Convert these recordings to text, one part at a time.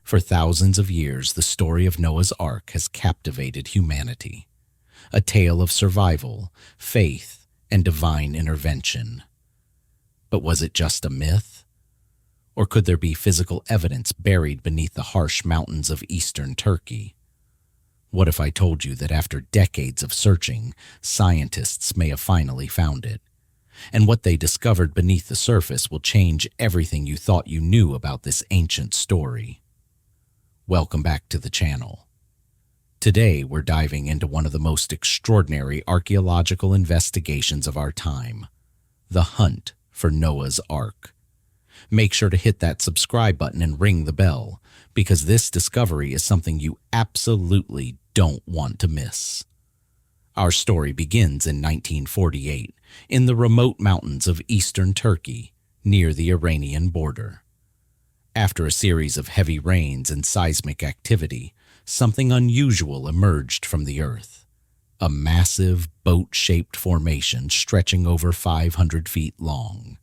For thousands of years, the story of Noah's Ark has captivated humanity. A tale of survival, faith, and divine intervention. But was it just a myth? Or could there be physical evidence buried beneath the harsh mountains of eastern Turkey? What if I told you that after decades of searching, scientists may have finally found it? And what they discovered beneath the surface will change everything you thought you knew about this ancient story. Welcome back to the channel. Today we're diving into one of the most extraordinary archaeological investigations of our time, the hunt for Noah's Ark. Make sure to hit that subscribe button and ring the bell, because this discovery is something you absolutely don't want to miss. Our story begins in 1948 in the remote mountains of eastern Turkey near the Iranian border. After a series of heavy rains and seismic activity, something unusual emerged from the earth. A massive boat-shaped formation stretching over 500 feet long.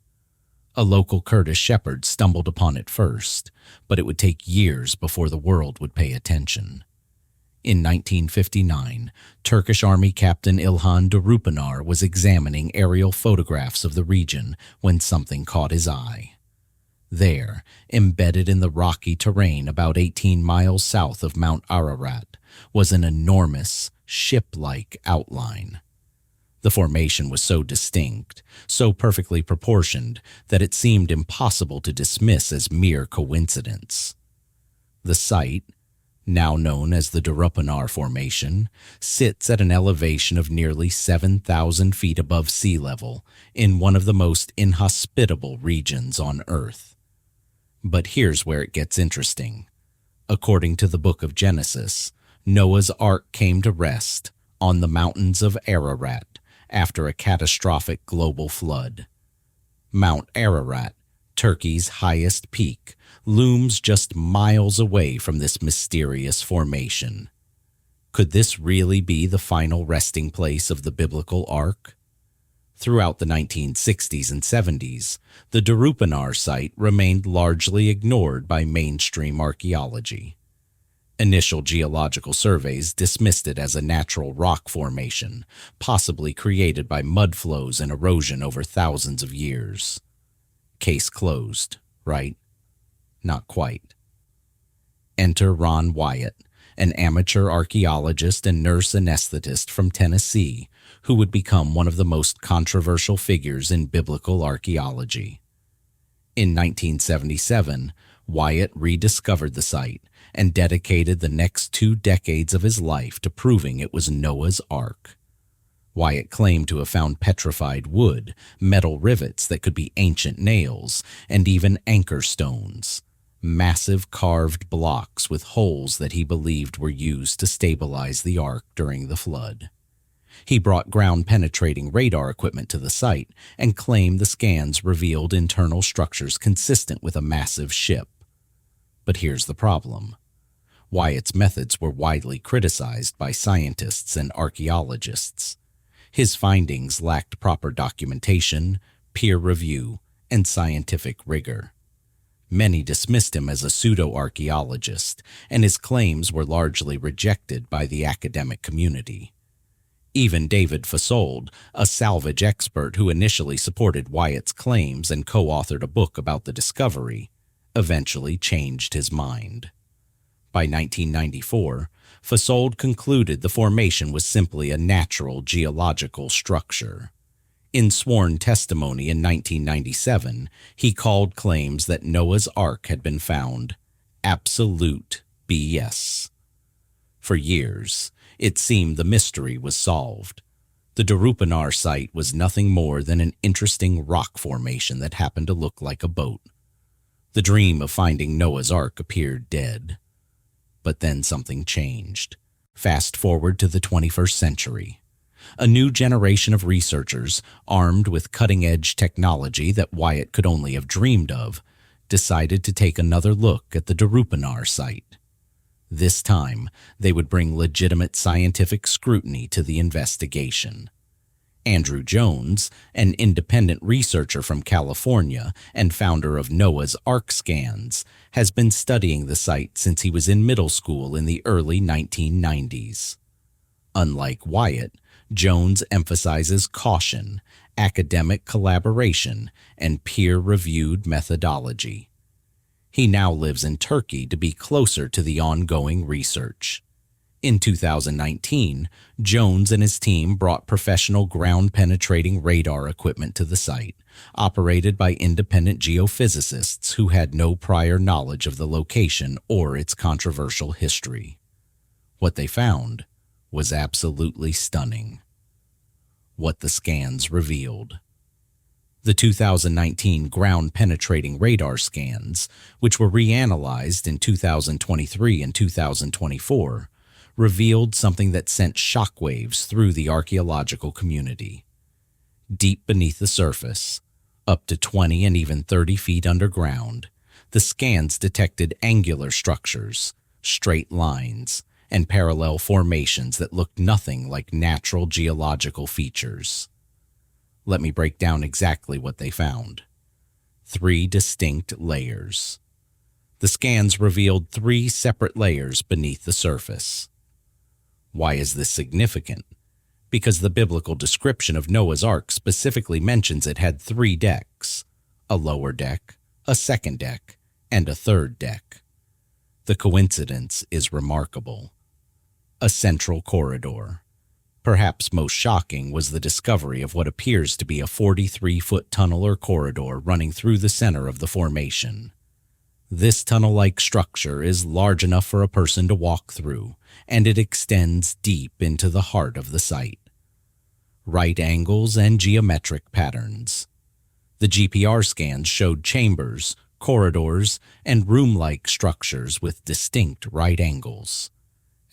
A local Kurdish shepherd stumbled upon it first, but it would take years before the world would pay attention. In 1959, Turkish Army Captain İlhan Durupınar was examining aerial photographs of the region when something caught his eye. There, embedded in the rocky terrain about 18 miles south of Mount Ararat, was an enormous, ship-like outline. The formation was so distinct, so perfectly proportioned, that it seemed impossible to dismiss as mere coincidence. The site, now known as the Durupınar Formation, sits at an elevation of nearly 7,000 feet above sea level in one of the most inhospitable regions on Earth. But here's where it gets interesting. According to the book of Genesis, Noah's Ark came to rest on the mountains of Ararat after a catastrophic global flood. Mount Ararat, Turkey's highest peak, looms just miles away from this mysterious formation. Could this really be the final resting place of the biblical Ark? Throughout the 1960s and 70s, the Durupınar site remained largely ignored by mainstream archaeology. Initial geological surveys dismissed it as a natural rock formation, possibly created by mud flows and erosion over thousands of years. Case closed, right? Not quite. Enter Ron Wyatt, an amateur archaeologist and nurse anesthetist from Tennessee, who would become one of the most controversial figures in biblical archaeology. In 1977, Wyatt rediscovered the site and dedicated the next 2 decades of his life to proving it was Noah's Ark. Wyatt claimed to have found petrified wood, metal rivets that could be ancient nails, and even anchor stones, massive carved blocks with holes that he believed were used to stabilize the Ark during the flood. He brought ground-penetrating radar equipment to the site and claimed the scans revealed internal structures consistent with a massive ship. But here's the problem. Wyatt's methods were widely criticized by scientists and archaeologists. His findings lacked proper documentation, peer review, and scientific rigor. Many dismissed him as a pseudo-archaeologist, and his claims were largely rejected by the academic community. Even David Fasold, a salvage expert who initially supported Wyatt's claims and co-authored a book about the discovery, eventually changed his mind. By 1994, Fasold concluded the formation was simply a natural geological structure. In sworn testimony in 1997, he called claims that Noah's Ark had been found absolute BS. For years, it seemed the mystery was solved. The Durupınar site was nothing more than an interesting rock formation that happened to look like a boat. The dream of finding Noah's Ark appeared dead. But then something changed. Fast forward to the 21st century. A new generation of researchers, armed with cutting-edge technology that Wyatt could only have dreamed of, decided to take another look at the Durupınar site. This time, they would bring legitimate scientific scrutiny to the investigation. Andrew Jones, an independent researcher from California and founder of Noah's Ark Scans, has been studying the site since he was in middle school in the early 1990s. Unlike Wyatt, Jones emphasizes caution, academic collaboration, and peer-reviewed methodology. He now lives in Turkey to be closer to the ongoing research. In 2019, Jones and his team brought professional ground-penetrating radar equipment to the site, operated by independent geophysicists who had no prior knowledge of the location or its controversial history. What they found was absolutely stunning. What the scans revealed. The 2019 ground-penetrating radar scans, which were reanalyzed in 2023 and 2024, revealed something that sent shockwaves through the archaeological community. Deep beneath the surface, up to 20 and even 30 feet underground, the scans detected angular structures, straight lines, and parallel formations that looked nothing like natural geological features. Let me break down exactly what they found. 3 distinct layers. The scans revealed 3 separate layers beneath the surface. Why is this significant? Because the biblical description of Noah's Ark specifically mentions it had 3 decks, a lower deck, a second deck, and a third deck. The coincidence is remarkable. A central corridor. Perhaps most shocking was the discovery of what appears to be a 43-foot tunnel or corridor running through the center of the formation. This tunnel-like structure is large enough for a person to walk through, and it extends deep into the heart of the site. Right angles and geometric patterns. The GPR scans showed chambers, corridors, and room-like structures with distinct right angles.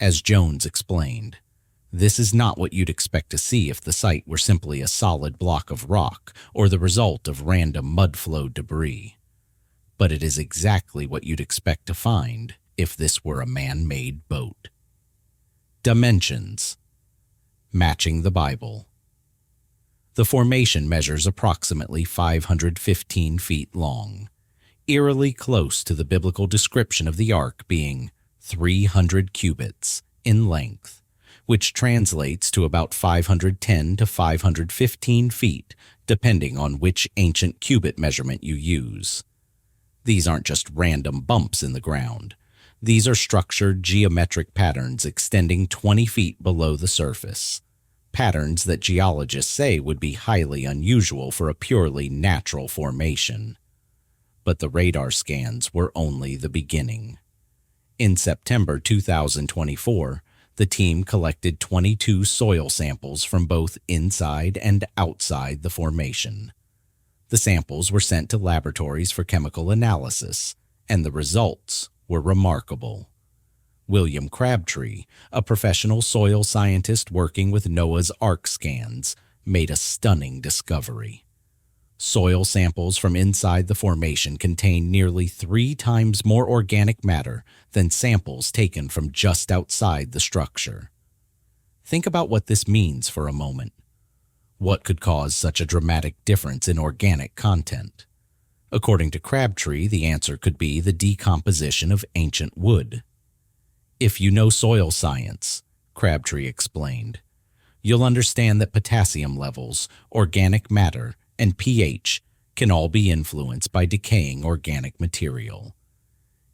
As Jones explained, this is not what you'd expect to see if the site were simply a solid block of rock or the result of random mud-flowed debris. But it is exactly what you'd expect to find if this were a man-made boat. Dimensions. Matching the Bible. The formation measures approximately 515 feet long, eerily close to the biblical description of the ark being 300 cubits in length, which translates to about 510 to 515 feet, depending on which ancient cubit measurement you use. These aren't just random bumps in the ground. These are structured geometric patterns extending 20 feet below the surface. Patterns that geologists say would be highly unusual for a purely natural formation. But the radar scans were only the beginning. In September 2024, the team collected 22 soil samples from both inside and outside the formation. The samples were sent to laboratories for chemical analysis, and the results were remarkable. William Crabtree, a professional soil scientist working with Noah's Ark scans, made a stunning discovery. Soil samples from inside the formation contain nearly 3 times more organic matter than samples taken from just outside the structure. Think about what this means for a moment. What could cause such a dramatic difference in organic content? According to Crabtree, the answer could be the decomposition of ancient wood. If you know soil science, Crabtree explained, you'll understand that potassium levels, organic matter, and pH can all be influenced by decaying organic material.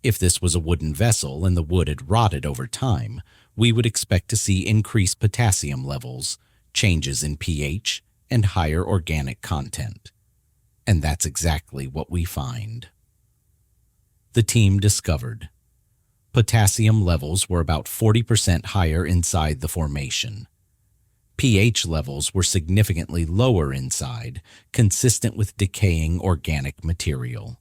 If this was a wooden vessel and the wood had rotted over time, we would expect to see increased potassium levels, changes in pH, and higher organic content. And that's exactly what we find. The team discovered potassium levels were about 40% higher inside the formation. pH levels were significantly lower inside, consistent with decaying organic material.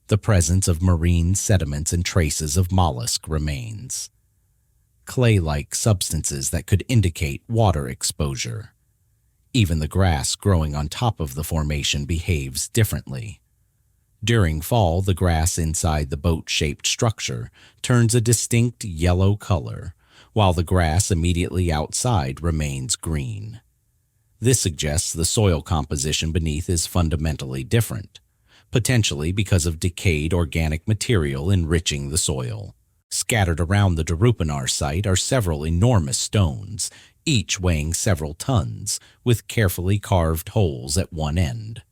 The presence of marine sediments and traces of mollusk remains. Clay-like substances that could indicate water exposure. Even the grass growing on top of the formation behaves differently. During fall, the grass inside the boat-shaped structure turns a distinct yellow color, while the grass immediately outside remains green. This suggests the soil composition beneath is fundamentally different, potentially because of decayed organic material enriching the soil. Scattered around the Durupınar site are several enormous stones, each weighing several tons, with carefully carved holes at one end.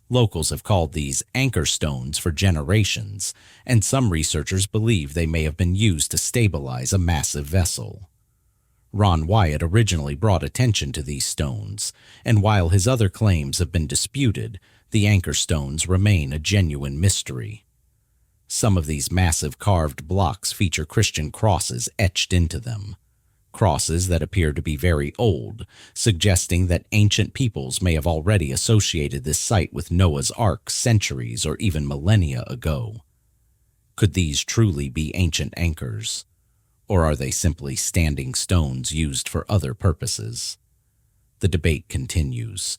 Locals have called these anchor stones for generations, and some researchers believe they may have been used to stabilize a massive vessel. Ron Wyatt originally brought attention to these stones, and while his other claims have been disputed, the anchor stones remain a genuine mystery. Some of these massive carved blocks feature Christian crosses etched into them, crosses that appear to be very old, suggesting that ancient peoples may have already associated this site with Noah's Ark centuries or even millennia ago. Could these truly be ancient anchors? Or are they simply standing stones used for other purposes? The debate continues.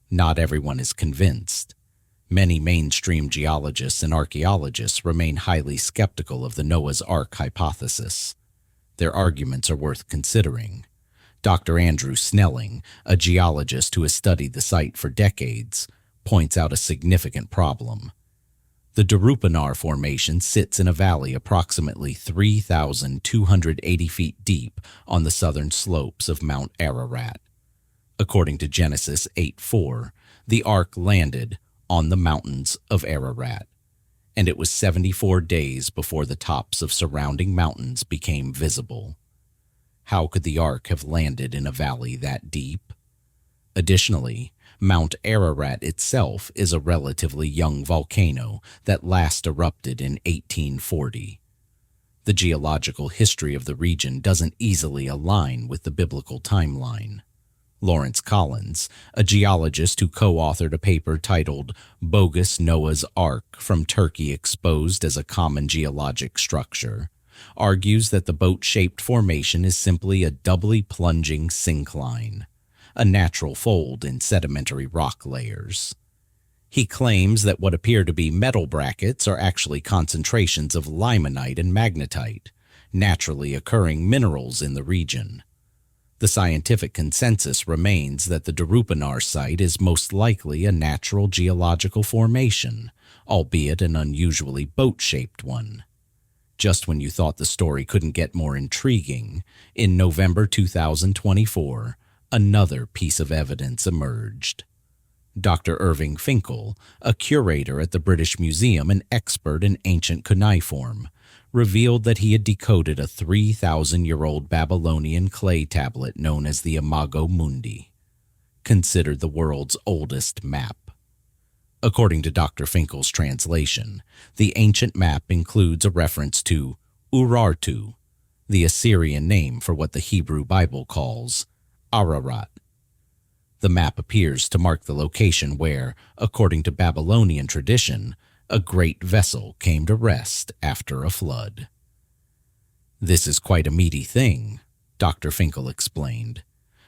Not everyone is convinced. Many mainstream geologists and archaeologists remain highly skeptical of the Noah's Ark hypothesis. Their arguments are worth considering. Dr. Andrew Snelling, a geologist who has studied the site for decades, points out a significant problem. The Durupınar Formation sits in a valley approximately 3,280 feet deep on the southern slopes of Mount Ararat. According to Genesis 8:4, the ark landed on the mountains of Ararat, and it was 74 days before the tops of surrounding mountains became visible. How could the ark have landed in a valley that deep? Additionally, Mount Ararat itself is a relatively young volcano that last erupted in 1840. The geological history of the region doesn't easily align with the biblical timeline. Lawrence Collins, a geologist who co-authored a paper titled Bogus Noah's Ark from Turkey Exposed as a Common Geologic Structure, argues that the boat-shaped formation is simply a doubly plunging syncline, a natural fold in sedimentary rock layers. He claims that what appear to be metal brackets are actually concentrations of limonite and magnetite, naturally occurring minerals in the region. The scientific consensus remains that the Durupınar site is most likely a natural geological formation, albeit an unusually boat-shaped one. Just when you thought the story couldn't get more intriguing, in November 2024, another piece of evidence emerged. Dr. Irving Finkel, a curator at the British Museum and expert in ancient cuneiform, revealed that he had decoded a 3,000-year-old Babylonian clay tablet known as the Imago Mundi, considered the world's oldest map. According to Dr. Finkel's translation, the ancient map includes a reference to Urartu, the Assyrian name for what the Hebrew Bible calls Ararat. The map appears to mark the location where, according to Babylonian tradition, a great vessel came to rest after a flood. This is quite a meaty thing, Dr. Finkel explained,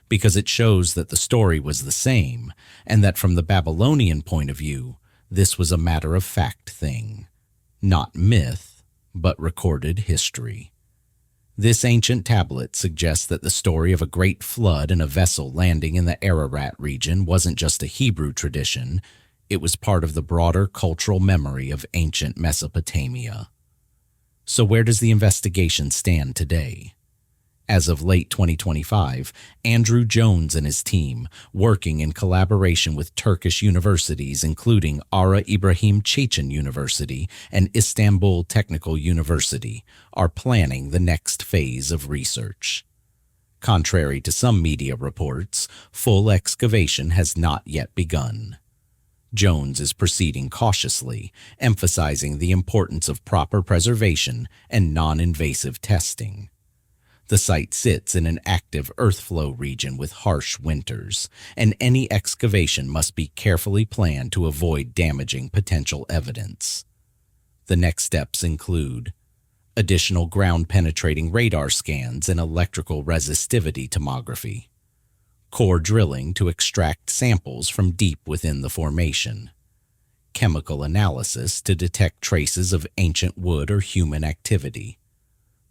because it shows that the story was the same, and that from the Babylonian point of view, this was a matter-of-fact thing, not myth, but recorded history. This ancient tablet suggests that the story of a great flood and a vessel landing in the Ararat region wasn't just a Hebrew tradition, it was part of the broader cultural memory of ancient Mesopotamia. So where does the investigation stand today? As of late 2025, Andrew Jones and his team, working in collaboration with Turkish universities including Ara İbrahim Çetin University and Istanbul Technical University, are planning the next phase of research. Contrary to some media reports, full excavation has not yet begun. Jones is proceeding cautiously, emphasizing the importance of proper preservation and non-invasive testing. The site sits in an active earth flow region with harsh winters, and any excavation must be carefully planned to avoid damaging potential evidence. The next steps include additional ground-penetrating radar scans and electrical resistivity tomography, core drilling to extract samples from deep within the formation, chemical analysis to detect traces of ancient wood or human activity,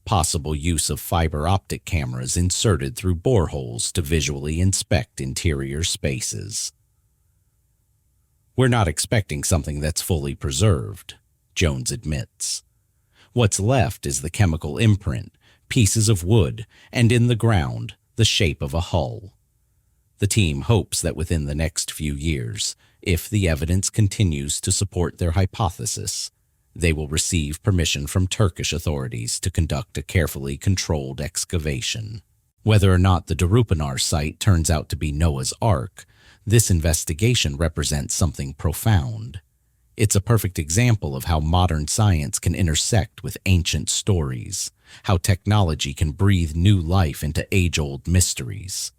possible use of fiber optic cameras inserted through boreholes to visually inspect interior spaces. We're not expecting something that's fully preserved, Jones admits. What's left is the chemical imprint, pieces of wood, and in the ground, the shape of a hull. The team hopes that within the next few years, if the evidence continues to support their hypothesis, they will receive permission from Turkish authorities to conduct a carefully controlled excavation. Whether or not the Durupınar site turns out to be Noah's Ark, this investigation represents something profound. It's a perfect example of how modern science can intersect with ancient stories, how technology can breathe new life into age-old mysteries.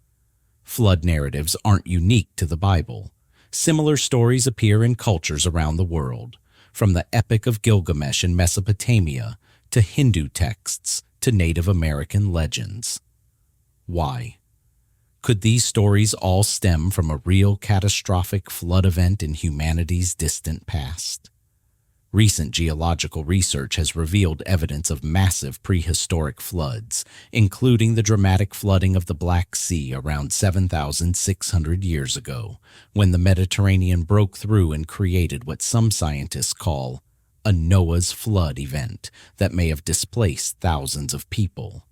Flood narratives aren't unique to the Bible. Similar stories appear in cultures around the world, from the Epic of Gilgamesh in Mesopotamia to Hindu texts to Native American legends. Why? Could these stories all stem from a real catastrophic flood event in humanity's distant past? Recent geological research has revealed evidence of massive prehistoric floods, including the dramatic flooding of the Black Sea around 7,600 years ago, when the Mediterranean broke through and created what some scientists call a Noah's flood event that may have displaced thousands of people.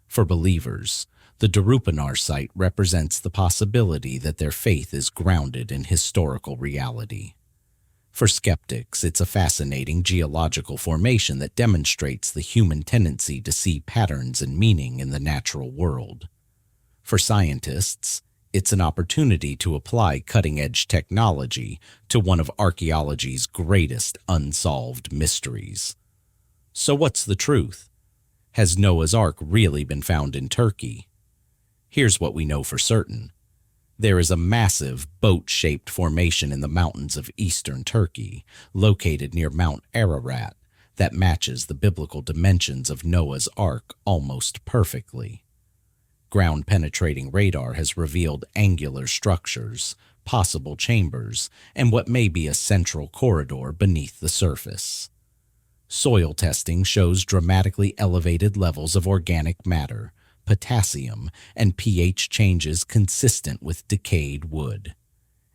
For believers, the Durupınar site represents the possibility that their faith is grounded in historical reality. For skeptics, it's a fascinating geological formation that demonstrates the human tendency to see patterns and meaning in the natural world. For scientists, it's an opportunity to apply cutting-edge technology to one of archaeology's greatest unsolved mysteries. So what's the truth? Has Noah's Ark really been found in Turkey? Here's what we know for certain. There is a massive boat-shaped formation in the mountains of eastern Turkey, located near Mount Ararat, that matches the biblical dimensions of Noah's Ark almost perfectly. Ground-penetrating radar has revealed angular structures, possible chambers, and what may be a central corridor beneath the surface. Soil testing shows dramatically elevated levels of organic matter, potassium, and pH changes consistent with decayed wood.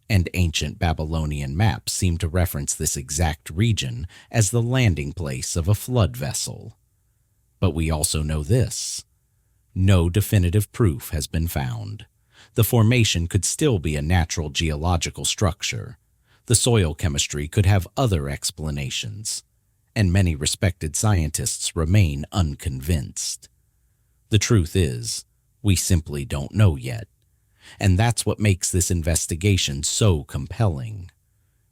And ancient Babylonian maps seem to reference this exact region as the landing place of a flood vessel. But we also know this. No definitive proof has been found. The formation could still be a natural geological structure. The soil chemistry could have other explanations. And many respected scientists remain unconvinced. The truth is, we simply don't know yet. And that's what makes this investigation so compelling.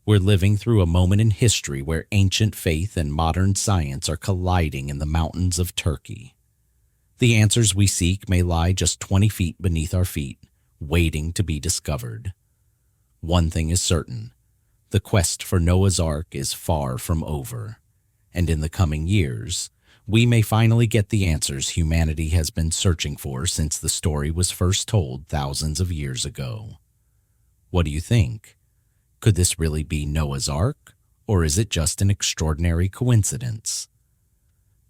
We're living through a moment in history where ancient faith and modern science are colliding in the mountains of Turkey. The answers we seek may lie just 20 feet beneath our feet, waiting to be discovered. One thing is certain. The quest for Noah's Ark is far from over. And in the coming years, we may finally get the answers humanity has been searching for since the story was first told thousands of years ago. What do you think? Could this really be Noah's Ark, or is it just an extraordinary coincidence?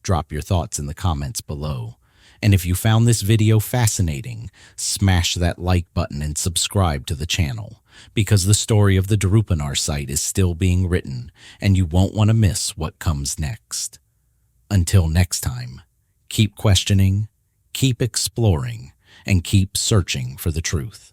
Drop your thoughts in the comments below. And if you found this video fascinating, smash that like button and subscribe to the channel, because the story of the Durupınar site is still being written, and you won't want to miss what comes next. Until next time, keep questioning, keep exploring, and keep searching for the truth.